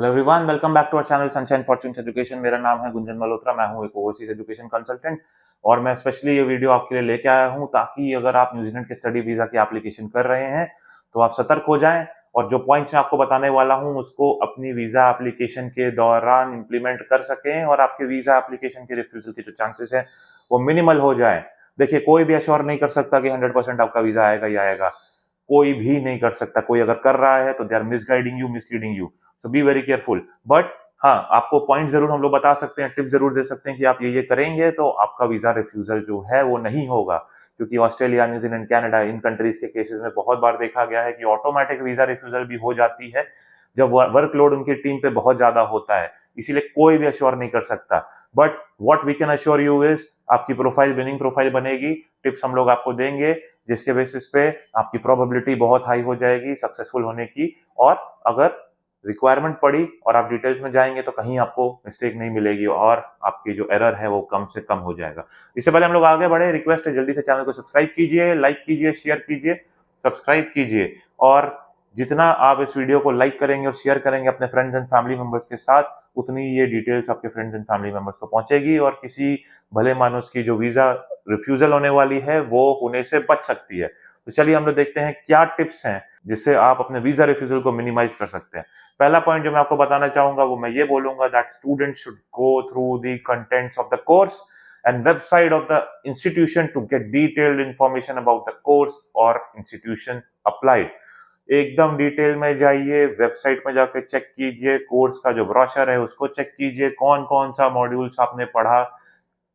Hello everyone, welcome back to our channel Sunshine Fortunes Education. मेरा नाम है गुंजन मल्होत्रा। मैं हूं एक ओवरसीज एजुकेशन कंसल्टेंट और मैं स्पेशली ये वीडियो आपके लिए लेके आया हूं ताकि अगर आप न्यूजीलैंड के स्टडी वीजा की एप्लीकेशन कर रहे हैं तो आप सतर्क हो जाएं और जो पॉइंट्स मैं आपको बताने वाला हूं उसको अपनी वीजा एप्लीकेशन के दौरान इंप्लीमेंट कर सकें और आपके वीजा एप्लीकेशन के रिफ्यूजल के जो चांसेस है वो मिनिमल हो जाए। देखिए, कोई भी एश्योर नहीं कर सकता कि 100% आपका वीजा आएगा ही आएगा। कोई भी नहीं कर सकता। कोई अगर कर रहा है तो they are misguiding you, misleading you. So be very careful. But हाँ, आपको पॉइंट जरूर हम लोग बता सकते हैं, टिप जरूर दे सकते हैं कि आप ये करेंगे तो आपका वीजा रिफ्यूजल जो है वो नहीं होगा। क्योंकि ऑस्ट्रेलिया, न्यूजीलैंड, कनाडा, इन कंट्रीज के केसेस में बहुत बार देखा गया है कि ऑटोमेटिक वीजा रिफ्यूजल भी हो जाती है जब वर्कलोड उनकी टीम पे बहुत ज्यादा होता है। इसीलिए कोई भी अश्योर नहीं कर सकता। But what we can assure you is आपकी प्रोफाइल विनिंग प्रोफाइल बनेगी। टिप्स हम लोग आपको देंगे जिसके बेसिस पे आपकी प्रोबेबिलिटी बहुत हाई हो जाएगी सक्सेसफुल होने की। और अगर रिक्वायरमेंट पड़ी और आप डिटेल्स में जाएंगे तो कहीं आपको मिस्टेक नहीं मिलेगी और आपकी जो एरर है वो कम से कम हो जाएगा। इससे पहले हम लोग आगे बढ़े, रिक्वेस्ट है जल्दी से चैनल को सब्सक्राइब कीजिए, लाइक कीजिए, शेयर कीजिए, सब्सक्राइब कीजिए। और जितना आप इस वीडियो को लाइक करेंगे और शेयर करेंगे अपने फ्रेंड्स एंड फैमिली मेंबर्स के साथ, उतनी ये डिटेल्स आपके फ्रेंड्स एंड फैमिली मेंबर्स को पहुंचेगी और किसी भले मानुस की जो वीजा रिफ्यूजल होने वाली है वो होने से बच सकती है। तो चलिए हम लोग देखते हैं क्या टिप्स हैं जिससे आप अपने वीजा रिफ्यूजल को मिनिमाइज कर सकते हैं। पहला पॉइंट जो मैं आपको बताना चाहूंगा वो मैं ये बोलूंगा that students should go through the contents of the course and website of the institution to get detailed information about the course or institution applied। एकदम डिटेल में जाइए, वेबसाइट में जाके चेक कीजिए, कोर्स का जो ब्रोशर है उसको चेक कीजिए, कौन कौन सा मॉड्यूल्स आपने पढ़ा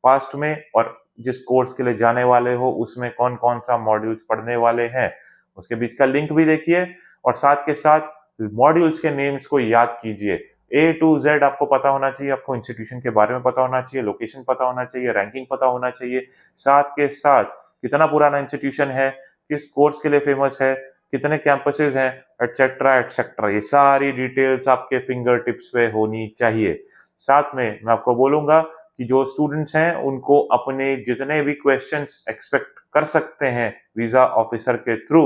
पास्ट में और जिस कोर्स के लिए जाने वाले हो उसमें कौन कौन सा मॉड्यूल्स पढ़ने वाले हैं, उसके बीच का लिंक भी देखिए। और साथ के साथ मॉड्यूल्स के नेम्स को याद कीजिए। ए टू जेड आपको पता होना चाहिए, आपको इंस्टीट्यूशन के बारे में पता होना चाहिए, लोकेशन पता होना चाहिए, रैंकिंग पता होना चाहिए। साथ के साथ कितना पुराना इंस्टीट्यूशन है, किस कोर्स के लिए फेमस है, कितने कैंपसेस हैं, एटसेट्रा एटसेट्रा, ये सारी डिटेल्स आपके फिंगर टिप्स पे होनी चाहिए। साथ में मैं आपको बोलूंगा कि जो स्टूडेंट्स हैं उनको अपने जितने भी क्वेश्चंस एक्सपेक्ट कर सकते हैं वीजा ऑफिसर के थ्रू,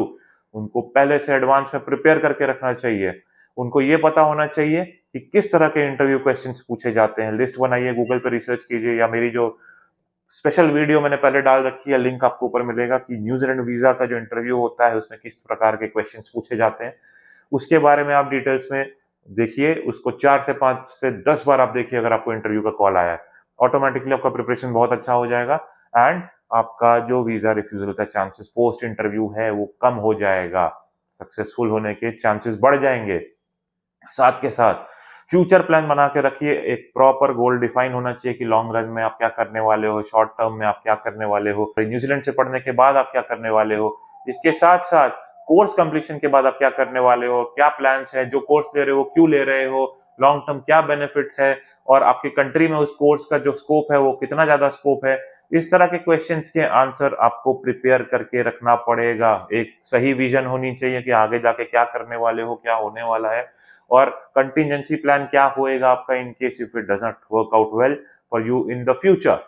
उनको पहले से एडवांस में प्रिपेयर करके रखना चाहिए। उनको ये पता होना चाहिए कि किस तरह के इंटरव्यू क्वेश्चंस पूछे जाते हैं। लिस्ट बनाइए, गूगल पे रिसर्च कीजिए या मेरी जो स्पेशल वीडियो मैंने पहले डाल रखी है, लिंक आपको ऊपर मिलेगा कि न्यूजीलैंड वीजा का जो इंटरव्यू होता है उसमें किस प्रकार के क्वेश्चंस पूछे जाते हैं, उसके बारे में आप डिटेल्स में देखिए। उसको 4 से 5 से 10 बार आप देखिए अगर आपको इंटरव्यू का कॉल आया है। ऑटोमेटिकली आपका प्रिपरेशन बहुत अच्छा हो जाएगा एंड आपका जो वीजा रिफ्यूजल का चांसेस पोस्ट इंटरव्यू है वो कम हो जाएगा, सक्सेसफुल होने के चांसेस बढ़ जाएंगे। साथ के साथ फ्यूचर प्लान बना के रखिए। एक प्रॉपर गोल डिफाइन होना चाहिए कि लॉन्ग रन में आप क्या करने वाले हो, शॉर्ट टर्म में आप क्या करने वाले हो, न्यूजीलैंड से पढ़ने के बाद आप क्या करने वाले हो, इसके साथ साथ कोर्स कंप्लीशन के बाद आप क्या करने वाले हो, क्या प्लान्स है, जो कोर्स ले रहे हो क्यों ले रहे हो, लॉन्ग टर्म क्या बेनिफिट है और आपकी कंट्री में उस कोर्स का जो स्कोप है वो कितना ज्यादा स्कोप है। इस तरह के क्वेश्चंस के आंसर आपको प्रिपेयर करके रखना पड़ेगा। एक सही विजन होनी चाहिए कि आगे जाके क्या करने वाले हो, क्या होने वाला है और कंटिजेंसी प्लान क्या होएगा आपका in case if it doesn't work out well for you in the future.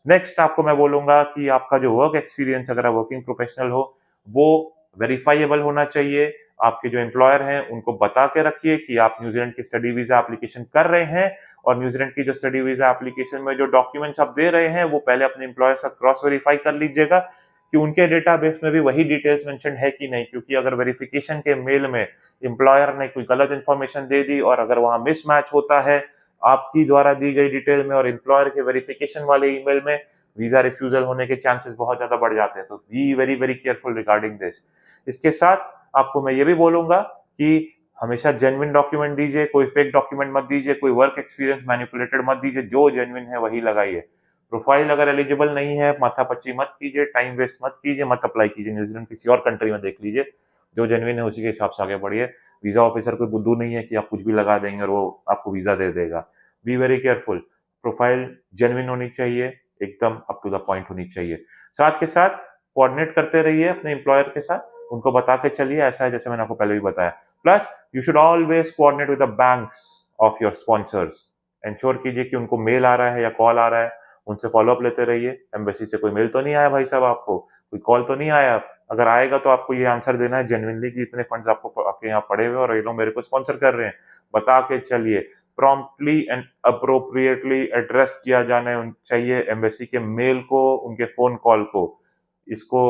Next आपको मैं बोलूंगा कि आपका जो वर्क एक्सपीरियंस, अगर आप वर्किंग प्रोफेशनल हो, वो वेरीफाइएबल होना चाहिए। आपके जो एम्प्लॉयर हैं उनको बता के रखिए कि आप न्यूजीलैंड की स्टडी वीजा एप्लीकेशन कर रहे हैं और न्यूजीलैंड की जो स्टडी वीजा एप्लीकेशन में जो डॉक्यूमेंट्स आप दे रहे हैं वो पहले अपने एम्प्लॉयर से क्रॉस वेरीफाई कर लीजिएगा कि उनके डेटाबेस में भी वही डिटेल्स मेंशन है कि नहीं। क्योंकि अगर वेरिफिकेशन के मेल में एम्प्लॉयर ने कोई गलत इंफॉर्मेशन दे दी और अगर वहां मिसमैच होता है आपकी द्वारा दी गई डिटेल में और एम्प्लॉयर के वेरिफिकेशन वाले ईमेल में, वीजा रिफ्यूजल होने के चांसेस बहुत ज्यादा बढ़ जाते हैं। तो be very very careful regarding this. इसके साथ आपको मैं ये भी बोलूंगा कि हमेशा जेन्युइन डॉक्यूमेंट दीजिए, कोई फेक डॉक्यूमेंट मत दीजिए, कोई वर्क एक्सपीरियंस मैनिपुलेटेड मत दीजिए, जो जेन्युइन है वही लगाइए। प्रोफाइल अगर एलिजिबल नहीं है, माथापच्ची मत कीजिए, टाइम वेस्ट मत कीजिए, मत अप्लाई कीजिए न्यूजीलैंड, किसी और कंट्री में देख लीजिए। जो जेन्युइन है उसी के हिसाब से आगे बढ़िए। वीजा ऑफिसर कोई बुद्धू नहीं है कि आप कुछ भी लगा देंगे और वो आपको वीजा दे देगा। B very careful. Profile genuine होनी चाहिए, एकदम अप टू द पॉइंट होनी चाहिए। साथ के साथ कोऑर्डिनेट करते रहिए अपने एम्प्लॉयर के साथ, उनको बता के चलिए ऐसा है जैसे मैंने आपको पहले भी बताया। Plus you should always coordinate with the banks of your sponsors. Ensure कीजिए कि उनको मेल आ रहा है या कॉल आ रहा है, उनसे फॉलोअप लेते रहिए। एम्बेसी से कोई मेल तो नहीं आया भाई साहब, आपको कोई कॉल तो नहीं आया। अगर आएगा तो आपको ये आंसर देना है जेन्युइनली कि इतने फंड्स आपको आपके यहाँ पड़े हुए और ये लोग मेरे को स्पॉन्सर कर रहे हैं। बता के चलिए। प्रॉम्प्टली एंड अप्रोप्रिएटली एड्रेस किया जाना चाहिए एम्बेसी के मेल को, उनके फ़ोन कॉल को। इसको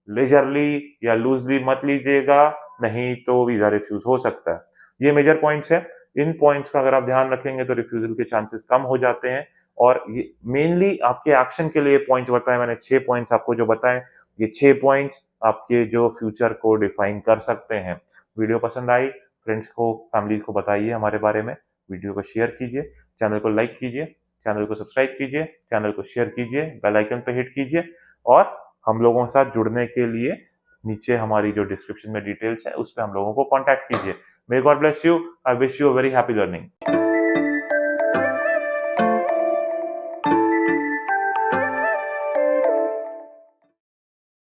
लेजरली या लूज़ली मत लीजिएगा, नहीं तो वीज़ा रिफ्यूज़ हो सकता है। ये मेजर पॉइंट्स हैं। इन पॉइंट्स का अगर आप ध्यान रखेंगे तो रिफ्यूज़ल के चांसेस कम हो जाते हैं और ये मेनली आपके एक्शन के लिए पॉइंट्स बताए मैंने, 6 पॉइंट्स आपको जो बताए, ये 6 पॉइंट्स आपके जो फ्यूचर को डिफाइन कर सकते हैं। वीडियो पसंद आई, फ्रेंड्स को, फैमिली को बताइए हमारे बारे में, वीडियो को शेयर कीजिए, चैनल को लाइक कीजिए, चैनल को सब्सक्राइब कीजिए, चैनल को शेयर कीजिए, बेल आइकन पे हिट कीजिए और हम लोगों के साथ जुड़ने के लिए नीचे हमारी जो डिस्क्रिप्शन में डिटेल्स है, उस पे हम लोगों को कॉन्टैक्ट कीजिए। May God bless you. I wish you a very happy learning.